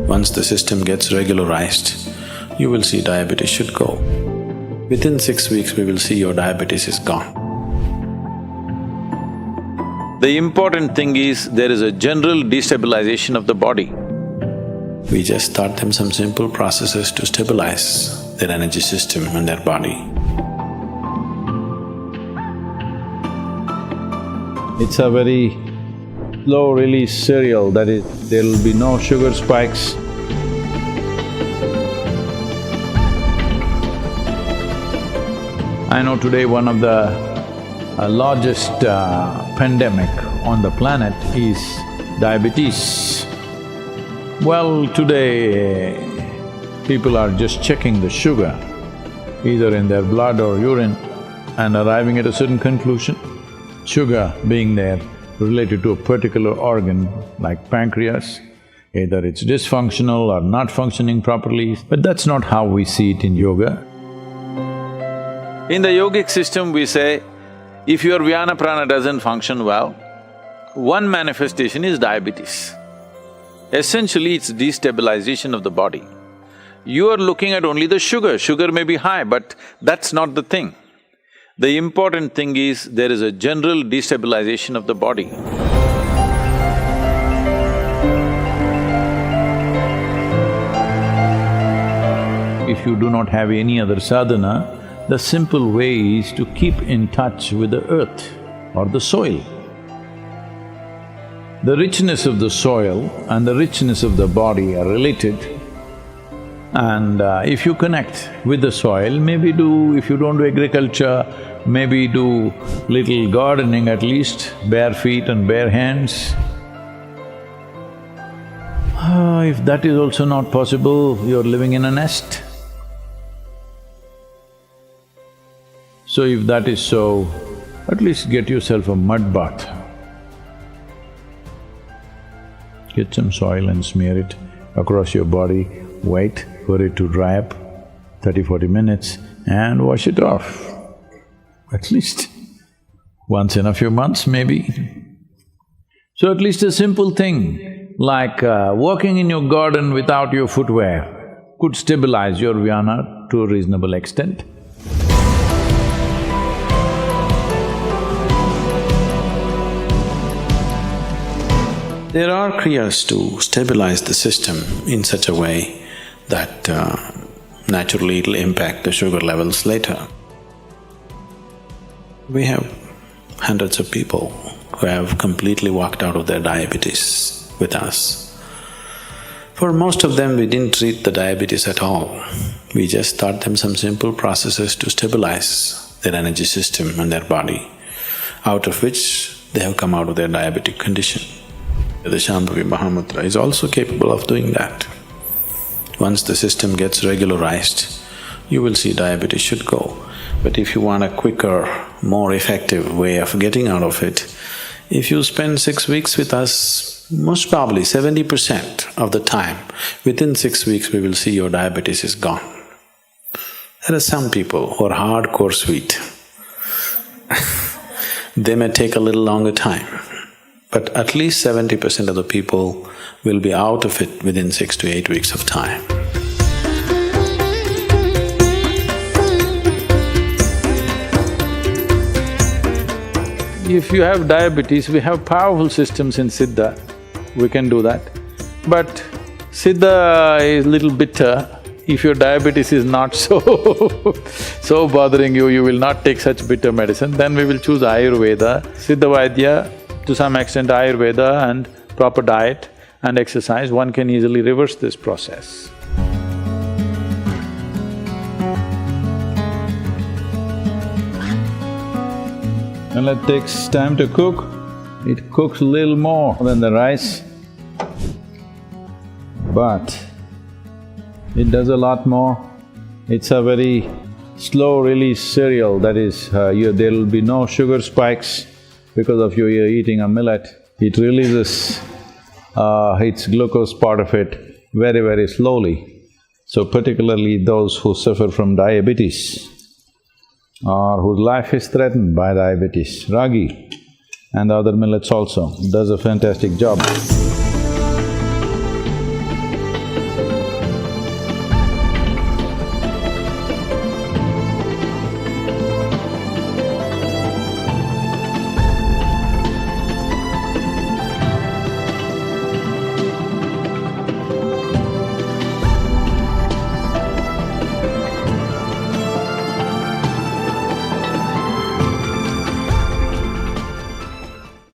Once the system gets regularized, you will see diabetes should go. Within 6 weeks, we will see your diabetes is gone. The important thing is there is a general destabilization of the body. We just taught them some simple processes to stabilize their energy system and their body. It's a very slow-release cereal, that is, there'll be no sugar spikes. I know today one of the largest pandemic on the planet is diabetes. Well, today people are just checking the sugar, either in their blood or urine, and arriving at a certain conclusion. Sugar being there related to a particular organ like pancreas, either it's dysfunctional or not functioning properly, but that's not how we see it in yoga. In the yogic system, we say, if your Vyana Prana doesn't function well, one manifestation is diabetes. Essentially, it's destabilization of the body. You are looking at only the sugar. Sugar may be high, but that's not the thing. The important thing is there is a general destabilization of the body. If you do not have any other sadhana, the simple way is to keep in touch with the earth or the soil. The richness of the soil and the richness of the body are related. And if you connect with the soil, maybe if you don't do agriculture, maybe do little gardening at least, bare feet and bare hands. If that is also not possible, you're living in a nest. So if that is so, at least get yourself a mud bath. Get some soil and smear it across your body, wait for it to dry up, 30-40 minutes, and wash it off. At least once in a few months, maybe. So at least a simple thing like walking in your garden without your footwear could stabilize your Vyana to a reasonable extent. There are kriyas to stabilize the system in such a way that naturally it'll impact the sugar levels later. We have hundreds of people who have completely walked out of their diabetes with us. For most of them, we didn't treat the diabetes at all. We just taught them some simple processes to stabilize their energy system and their body, out of which they have come out of their diabetic condition. The Shambhavi Mahamudra is also capable of doing that. Once the system gets regularized, you will see diabetes should go. But if you want a quicker, more effective way of getting out of it, if you spend 6 weeks with us, most probably 70% of the time, within 6 weeks we will see your diabetes is gone. There are some people who are hardcore sweet. They may take a little longer time, but at least 70% of the people will be out of it within 6 to 8 weeks of time. If you have diabetes, we have powerful systems in Siddha, we can do that. But Siddha is little bitter. If your diabetes is not so bothering you, you will not take such bitter medicine, then we will choose Ayurveda, Siddha Vaidya, to some extent Ayurveda and proper diet and exercise, one can easily reverse this process. When it takes time to cook, it cooks a little more than the rice, but it does a lot more. It's a very slow-release cereal, that is, there'll be no sugar spikes because of you eating a millet. It releases its glucose part of it very, very slowly. So particularly those who suffer from diabetes or whose life is threatened by diabetes, ragi and other millets also does a fantastic job.